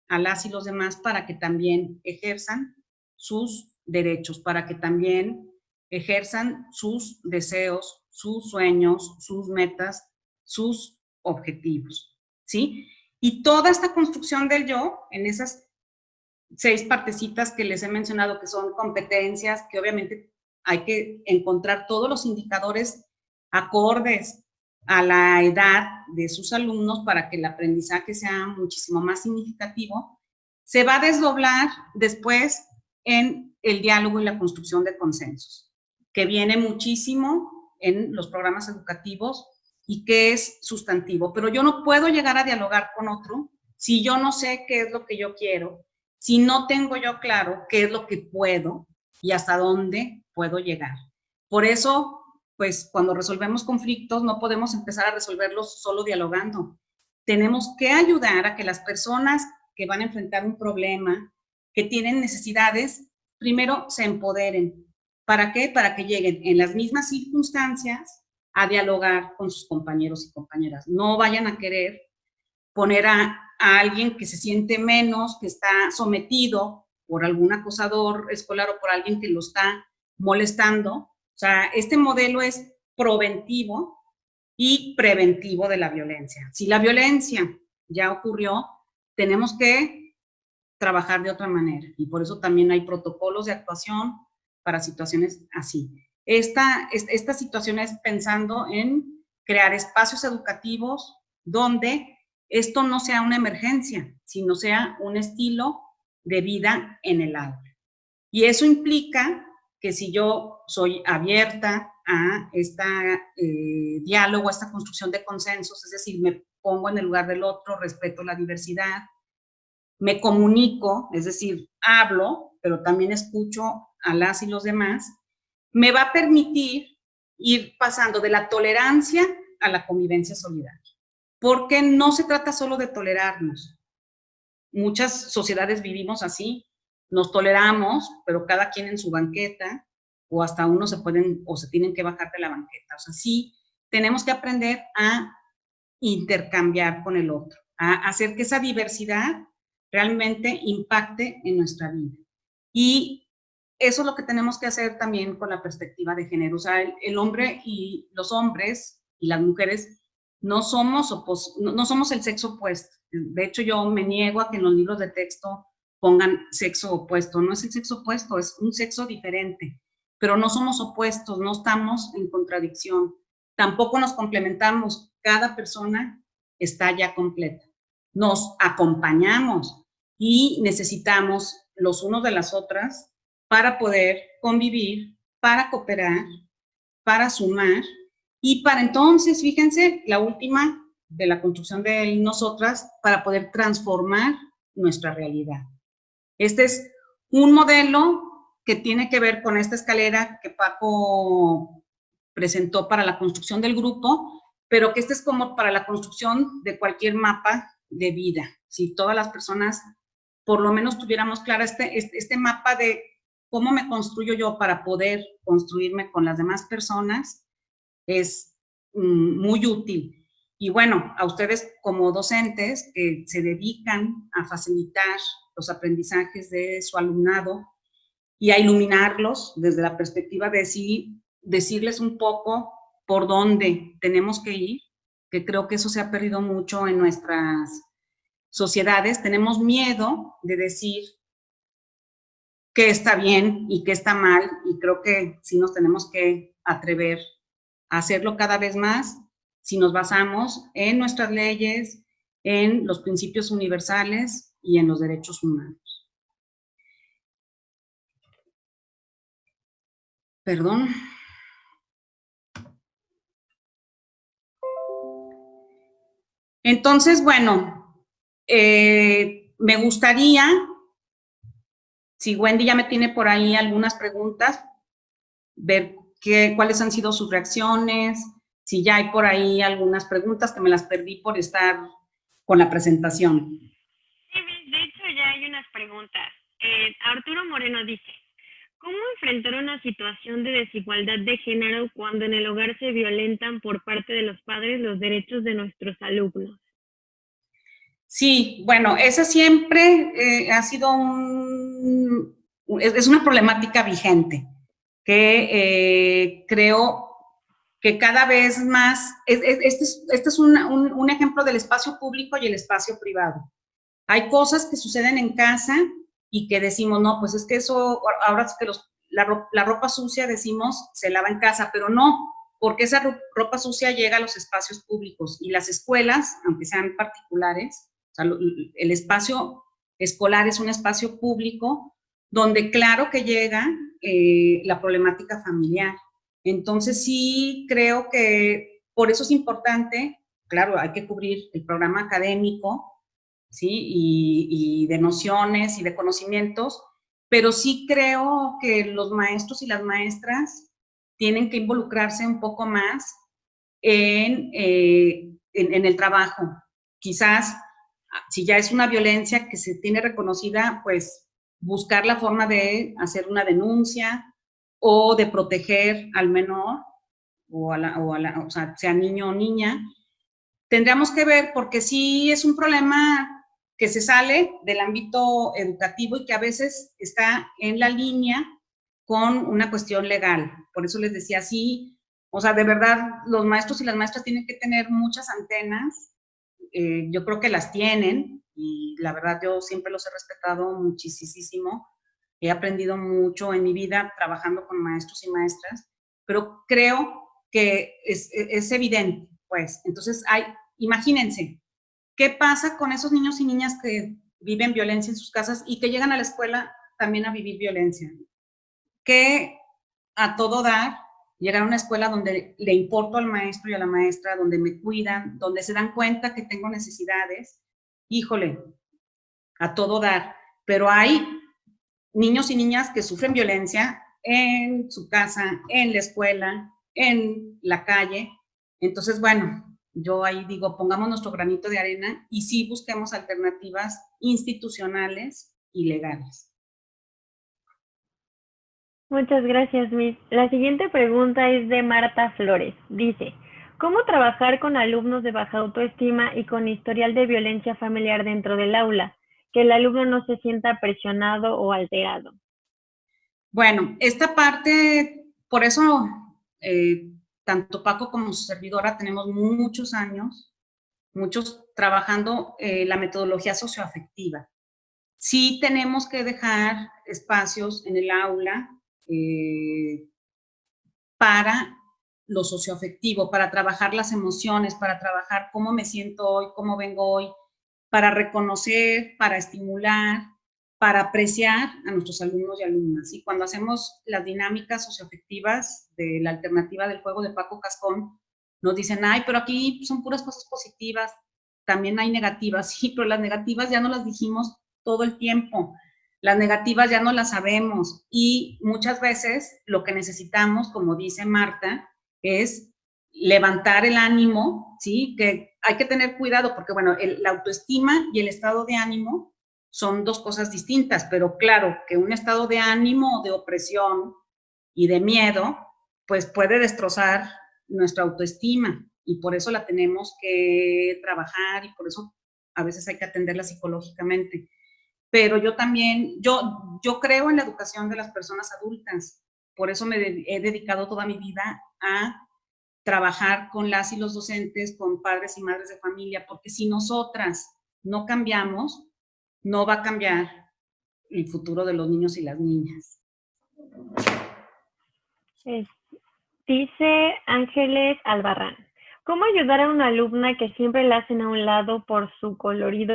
Speaker 2: a las y los demás para que también ejerzan sus derechos, para que también ejerzan sus deseos, sus sueños, sus metas, sus objetivos, ¿sí? Y toda esta construcción del yo, en esas 6 partecitas que les he mencionado, que son competencias, que obviamente hay que encontrar todos los indicadores acordes a la edad de sus alumnos para que el aprendizaje sea muchísimo más significativo, se va a desdoblar después en el diálogo y la construcción de consensos, que viene muchísimo en los programas educativos y qué es sustantivo. Pero yo no puedo llegar a dialogar con otro si yo no sé qué es lo que yo quiero, si no tengo yo claro qué es lo que puedo y hasta dónde puedo llegar. Por eso, pues cuando resolvemos conflictos no podemos empezar a resolverlos solo dialogando. Tenemos que ayudar a que las personas que van a enfrentar un problema, que tienen necesidades, primero se empoderen. ¿Para qué? Para que lleguen en las mismas circunstancias a dialogar con sus compañeros y compañeras. No vayan a querer poner a alguien que se siente menos, que está sometido por algún acosador escolar o por alguien que lo está molestando. O sea, este modelo es preventivo y preventivo de la violencia. Si la violencia ya ocurrió, tenemos que trabajar de otra manera y por eso también hay protocolos de actuación para situaciones así. Esta situación es pensando en crear espacios educativos donde esto no sea una emergencia, sino sea un estilo de vida en el aula. Y eso implica que si yo soy abierta a este diálogo, a esta construcción de consensos, es decir, me pongo en el lugar del otro, respeto la diversidad, me comunico, es decir, hablo, pero también escucho a las y los demás, me va a permitir ir pasando de la tolerancia a la convivencia solidaria. Porque no se trata solo de tolerarnos. Muchas sociedades vivimos así, nos toleramos, pero cada quien en su banqueta, o hasta uno se pueden o se tienen que bajar de la banqueta. O sea, sí, tenemos que aprender a intercambiar con el otro, a hacer que esa diversidad realmente impacte en nuestra vida. Y eso es lo que tenemos que hacer también con la perspectiva de género. O sea, el hombre y los hombres y las mujeres no somos el sexo opuesto. De hecho, yo me niego a que en los libros de texto pongan sexo opuesto. No es el sexo opuesto, es un sexo diferente. Pero no somos opuestos, no estamos en contradicción. Tampoco nos complementamos. Cada persona está ya completa. Nos acompañamos y necesitamos los unos de las otras para poder convivir, para cooperar, para sumar y para entonces, fíjense, la última de la construcción de nosotras, para poder transformar nuestra realidad. Este es un modelo que tiene que ver con esta escalera que Paco presentó para la construcción del grupo, pero que este es como para la construcción de cualquier mapa de vida. Si todas las personas por lo menos tuviéramos claro este mapa de cómo me construyo yo para poder construirme con las demás personas, es muy útil. Y bueno, a ustedes como docentes que se dedican a facilitar los aprendizajes de su alumnado y a iluminarlos desde la perspectiva de sí, decirles un poco por dónde tenemos que ir, que creo que eso se ha perdido mucho en nuestras sociedades. Tenemos miedo de decir qué está bien y qué está mal, y creo que sí nos tenemos que atrever a hacerlo cada vez más si nos basamos en nuestras leyes, en los principios universales y en los derechos humanos. Perdón. Entonces, bueno, me gustaría, si Wendy ya me tiene por ahí algunas preguntas, ver cuáles han sido sus reacciones, si ya hay por ahí algunas preguntas que me las perdí por estar con la presentación.
Speaker 1: Sí, de hecho ya hay unas preguntas. Arturo Moreno dice, ¿cómo enfrentar una situación de desigualdad de género cuando en el hogar se violentan por parte de los padres los derechos de nuestros alumnos?
Speaker 2: Sí, bueno, esa siempre ha sido es una problemática vigente que creo que cada vez más, este es un ejemplo del espacio público y el espacio privado. Hay cosas que suceden en casa y que decimos, no, pues es que eso, ahora es que la ropa sucia, decimos, se lava en casa, pero no, porque esa ropa sucia llega a los espacios públicos y las escuelas, aunque sean particulares, o sea, el espacio escolar es un espacio público donde claro que llega la problemática familiar. Entonces sí creo que por eso es importante, claro, hay que cubrir el programa académico, ¿sí? Y de nociones y de conocimientos, pero sí creo que los maestros y las maestras tienen que involucrarse un poco más en el trabajo. Quizás, si ya es una violencia que se tiene reconocida, pues buscar la forma de hacer una denuncia o de proteger al menor o sea, sea niño o niña. Tendríamos que ver, porque sí es un problema que se sale del ámbito educativo y que a veces está en la línea con una cuestión legal. Por eso les decía, sí, o sea, de verdad, los maestros y las maestras tienen que tener muchas antenas. Yo creo que las tienen y la verdad yo siempre los he respetado muchísimo. He aprendido mucho en mi vida trabajando con maestros y maestras, pero creo que es evidente, pues. Entonces, imagínense, ¿qué pasa con esos niños y niñas que viven violencia en sus casas y que llegan a la escuela también a vivir violencia? Que a todo dar, llegar a una escuela donde le importo al maestro y a la maestra, donde me cuidan, donde se dan cuenta que tengo necesidades, híjole, a todo dar. Pero hay niños y niñas que sufren violencia en su casa, en la escuela, en la calle. Entonces, bueno, yo ahí digo, pongamos nuestro granito de arena y sí busquemos alternativas institucionales y legales.
Speaker 1: Muchas gracias, Miss. La siguiente pregunta es de Marta Flores. Dice, ¿cómo trabajar con alumnos de baja autoestima y con historial de violencia familiar dentro del aula? Que el alumno no se sienta presionado o alterado.
Speaker 2: Bueno, esta parte, por eso tanto Paco como su servidora tenemos muchos años, muchos trabajando la metodología socioafectiva. Sí tenemos que dejar espacios en el aula para lo socioafectivo, para trabajar las emociones, para trabajar cómo me siento hoy, cómo vengo hoy, para reconocer, para estimular, para apreciar a nuestros alumnos y alumnas. Y cuando hacemos las dinámicas socioafectivas de la alternativa del juego de Paco Cascón, nos dicen, ay, pero aquí son puras cosas positivas, también hay negativas, sí, pero las negativas ya no las dijimos todo el tiempo, las negativas ya no las sabemos y muchas veces lo que necesitamos, como dice Marta, es levantar el ánimo, ¿sí? Que hay que tener cuidado porque, bueno, la autoestima y el estado de ánimo son dos cosas distintas, pero claro, que un estado de ánimo, de opresión y de miedo, pues puede destrozar nuestra autoestima y por eso la tenemos que trabajar y por eso a veces hay que atenderla psicológicamente. Pero yo también, yo creo en la educación de las personas adultas, por eso he dedicado toda mi vida a trabajar con las y los docentes, con padres y madres de familia, porque si nosotras no cambiamos, no va a cambiar el futuro de los niños y las niñas.
Speaker 1: Dice Ángeles Albarrán, ¿cómo ayudar a una alumna que siempre la hacen a un lado por su colorido?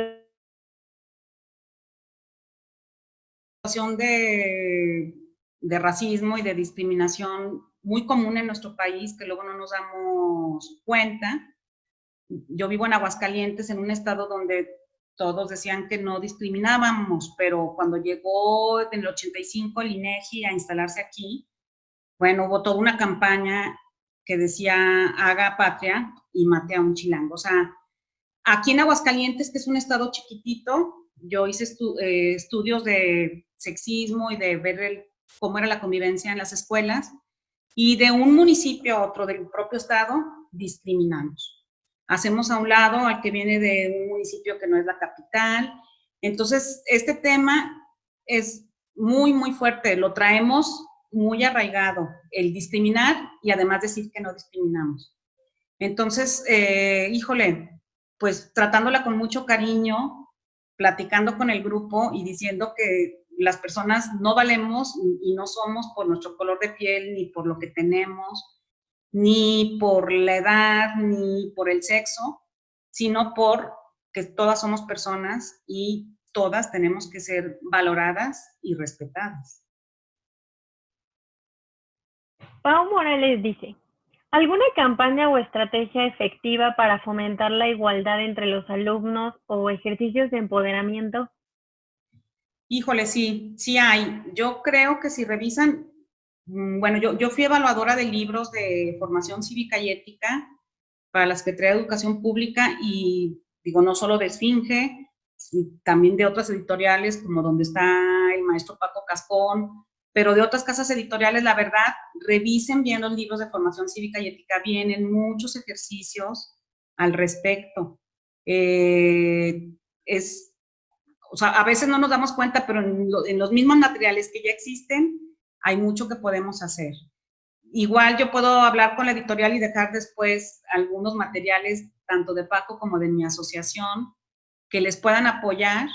Speaker 2: De racismo y de discriminación muy común en nuestro país que luego no nos damos cuenta. Yo vivo en Aguascalientes, en un estado donde todos decían que no discriminábamos, pero cuando llegó en el 85 el INEGI a instalarse aquí, bueno, hubo toda una campaña que decía haga patria y mate a un chilango. O sea, aquí en Aguascalientes, que es un estado chiquitito, yo hice estudios de sexismo y de ver cómo era la convivencia en las escuelas, y de un municipio a otro del propio estado discriminamos. Hacemos a un lado al que viene de un municipio que no es la capital. Entonces, este tema es muy fuerte, lo traemos muy arraigado, el discriminar y además decir que no discriminamos. Entonces, híjole, pues tratándola con mucho cariño, platicando con el grupo y diciendo que las personas no valemos y no somos por nuestro color de piel, ni por lo que tenemos, ni por la edad, ni por el sexo, sino por que todas somos personas y todas tenemos que ser valoradas y respetadas.
Speaker 1: Pau Morales dice, ¿alguna campaña o estrategia efectiva para fomentar la igualdad entre los alumnos o ejercicios de empoderamiento?
Speaker 2: Híjole, sí, sí hay. Yo creo que si revisan, bueno, yo fui evaluadora de libros de formación cívica y ética para la Secretaría de Educación Pública y digo, no solo de Esfinge, también de otras editoriales como donde está el maestro Paco Cascón, pero de otras casas editoriales, la verdad, revisen bien los libros de formación cívica y ética, vienen muchos ejercicios al respecto. Es, o sea, a veces no nos damos cuenta, pero en los mismos materiales que ya existen, hay mucho que podemos hacer. Igual yo puedo hablar con la editorial y dejar después algunos materiales, tanto de Paco como de mi asociación, que les puedan apoyar,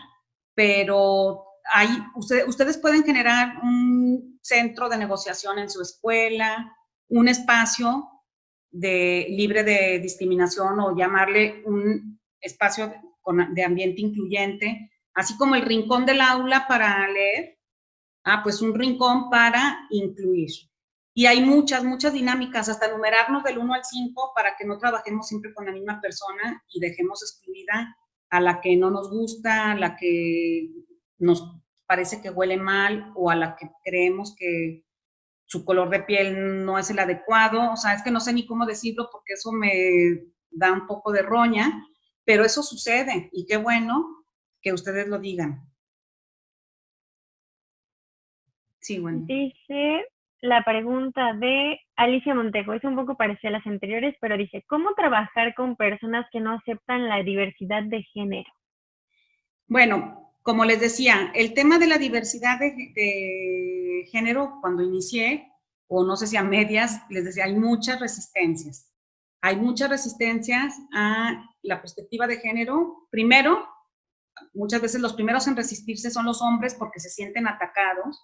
Speaker 2: pero hay, ustedes pueden generar un centro de negociación en su escuela, un espacio libre de discriminación o llamarle un espacio de ambiente incluyente, así como el rincón del aula para leer, pues un rincón para incluir. Y hay muchas, muchas dinámicas, hasta numerarnos del 1 al 5 para que no trabajemos siempre con la misma persona y dejemos excluida a la que no nos gusta, a la que nos parece que huele mal o a la que creemos que su color de piel no es el adecuado. O sea, es que no sé ni cómo decirlo porque eso me da un poco de roña, pero eso sucede y qué bueno que ustedes lo digan. Sí, bueno.
Speaker 1: Dice la pregunta de Alicia Montejo, es un poco parecida a las anteriores, pero dice, ¿cómo trabajar con personas que no aceptan la diversidad de género?
Speaker 2: Bueno, como les decía, el tema de la diversidad de género, cuando inicié, o no sé si a medias, les decía, hay muchas resistencias. Hay muchas resistencias a la perspectiva de género. Primero, muchas veces los primeros en resistirse son los hombres porque se sienten atacados,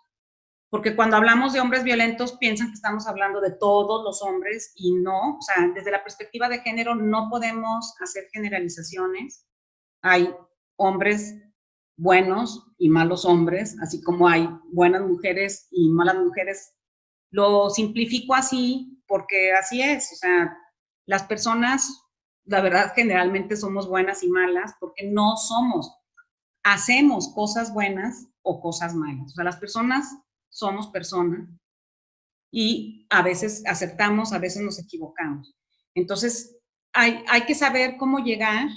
Speaker 2: porque cuando hablamos de hombres violentos piensan que estamos hablando de todos los hombres y no, o sea, desde la perspectiva de género no podemos hacer generalizaciones. Hay hombres buenos y malos hombres, así como hay buenas mujeres y malas mujeres. Lo simplifico así porque así es, o sea, las personas, la verdad, generalmente somos buenas y malas porque no somos, hacemos cosas buenas o cosas malas. O sea, las personas somos personas y a veces acertamos, a veces nos equivocamos. Entonces, hay que saber cómo llegar.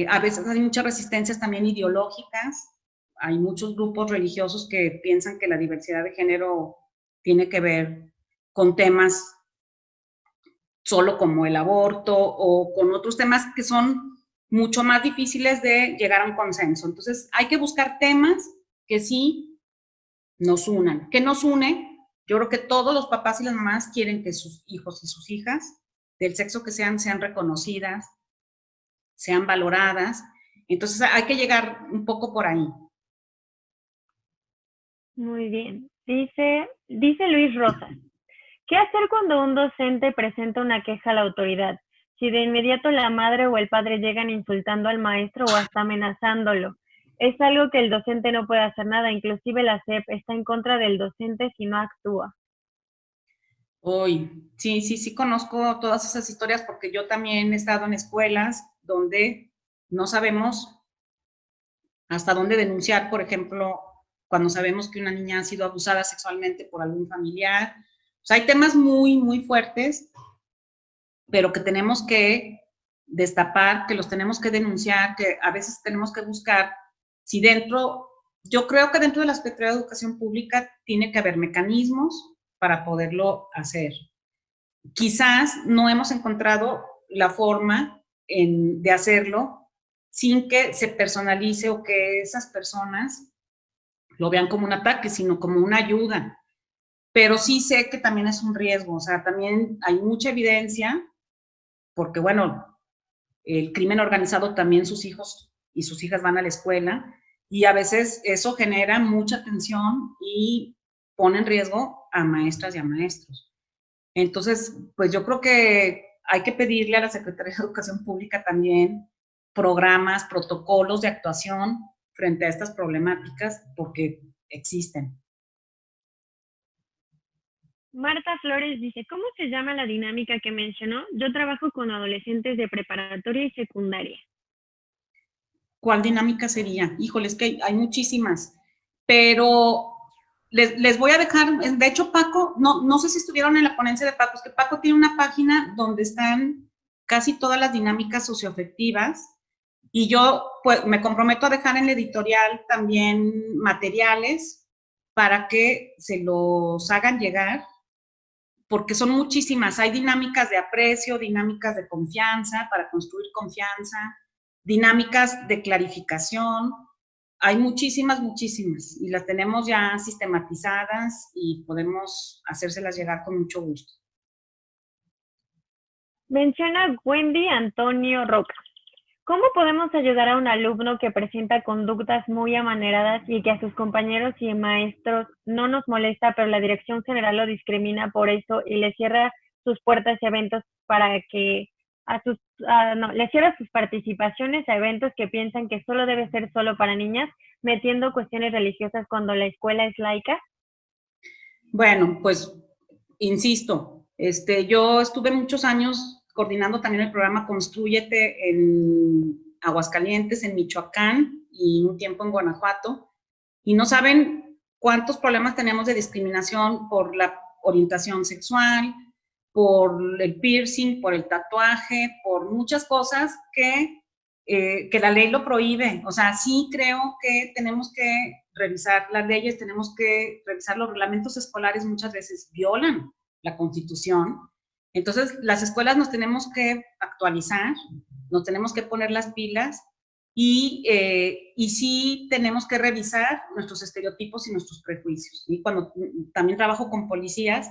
Speaker 2: A veces hay muchas resistencias también ideológicas. Hay muchos grupos religiosos que piensan que la diversidad de género tiene que ver con temas solo como el aborto o con otros temas que son mucho más difíciles de llegar a un consenso. Entonces, hay que buscar temas que sí nos unan. ¿Qué nos une? Yo creo que todos los papás y las mamás quieren que sus hijos y sus hijas, del sexo que sean, sean reconocidas, sean valoradas. Entonces hay que llegar un poco por ahí.
Speaker 1: Muy bien. Dice Luis Rosas, ¿qué hacer cuando un docente presenta una queja a la autoridad? Si de inmediato la madre o el padre llegan insultando al maestro o hasta amenazándolo. Es algo que el docente no puede hacer nada, inclusive la SEP está en contra del docente si no actúa.
Speaker 2: Uy, sí, sí, sí conozco todas esas historias porque yo también he estado en escuelas donde no sabemos hasta dónde denunciar, por ejemplo, cuando sabemos que una niña ha sido abusada sexualmente por algún familiar. O sea, hay temas muy, muy fuertes, pero que tenemos que destapar, que los tenemos que denunciar, que a veces tenemos que buscar si dentro, yo creo que dentro de la Secretaría de Educación Pública tiene que haber mecanismos para poderlo hacer. Quizás no hemos encontrado la forma de hacerlo sin que se personalice o que esas personas lo vean como un ataque, sino como una ayuda. Pero sí sé que también es un riesgo, o sea, también hay mucha evidencia, porque bueno, el crimen organizado también sus hijos y sus hijas van a la escuela y a veces eso genera mucha tensión y pone en riesgo a maestras y a maestros. Entonces, pues yo creo que hay que pedirle a la Secretaría de Educación Pública también programas, protocolos de actuación frente a estas problemáticas porque existen.
Speaker 1: Marta Flores dice, ¿cómo se llama la dinámica que mencionó? Yo trabajo con adolescentes de preparatoria y secundaria.
Speaker 2: ¿Cuál dinámica sería? Híjole, es que hay muchísimas, pero les voy a dejar, de hecho Paco, no sé si estuvieron en la ponencia de Paco, es que Paco tiene una página donde están casi todas las dinámicas socioafectivas y yo pues, me comprometo a dejar en la editorial también materiales para que se los hagan llegar, porque son muchísimas. Hay dinámicas de aprecio, dinámicas de confianza, para construir confianza, dinámicas de clarificación. Hay muchísimas, muchísimas, y las tenemos ya sistematizadas y podemos hacérselas llegar con mucho gusto.
Speaker 1: Menciona Wendy Antonio Roca. ¿Cómo podemos ayudar a un alumno que presenta conductas muy amaneradas y que a sus compañeros y maestros no nos molesta, pero la dirección general lo discrimina por eso y le cierra sus puertas y eventos para que le cierra sus participaciones a eventos que piensan que solo debe ser solo para niñas, metiendo cuestiones religiosas cuando la escuela es laica?
Speaker 2: Bueno, pues, insisto, yo estuve muchos años coordinando también el programa Constrúyete en Aguascalientes, en Michoacán y un tiempo en Guanajuato, y no saben cuántos problemas tenemos de discriminación por la orientación sexual, por el piercing, por el tatuaje, por muchas cosas que la ley lo prohíbe. O sea, sí creo que tenemos que revisar las leyes, tenemos que revisar los reglamentos escolares, muchas veces violan la Constitución. Entonces, las escuelas nos tenemos que actualizar, nos tenemos que poner las pilas y sí tenemos que revisar nuestros estereotipos y nuestros prejuicios. Y cuando también trabajo con policías,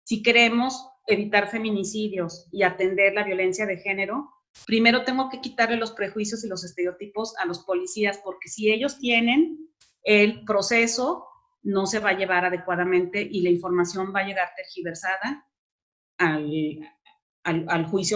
Speaker 2: si queremos evitar feminicidios y atender la violencia de género, primero tengo que quitarle los prejuicios y los estereotipos a los policías, porque si ellos tienen el proceso, no se va a llevar adecuadamente y la información va a llegar tergiversada al juicio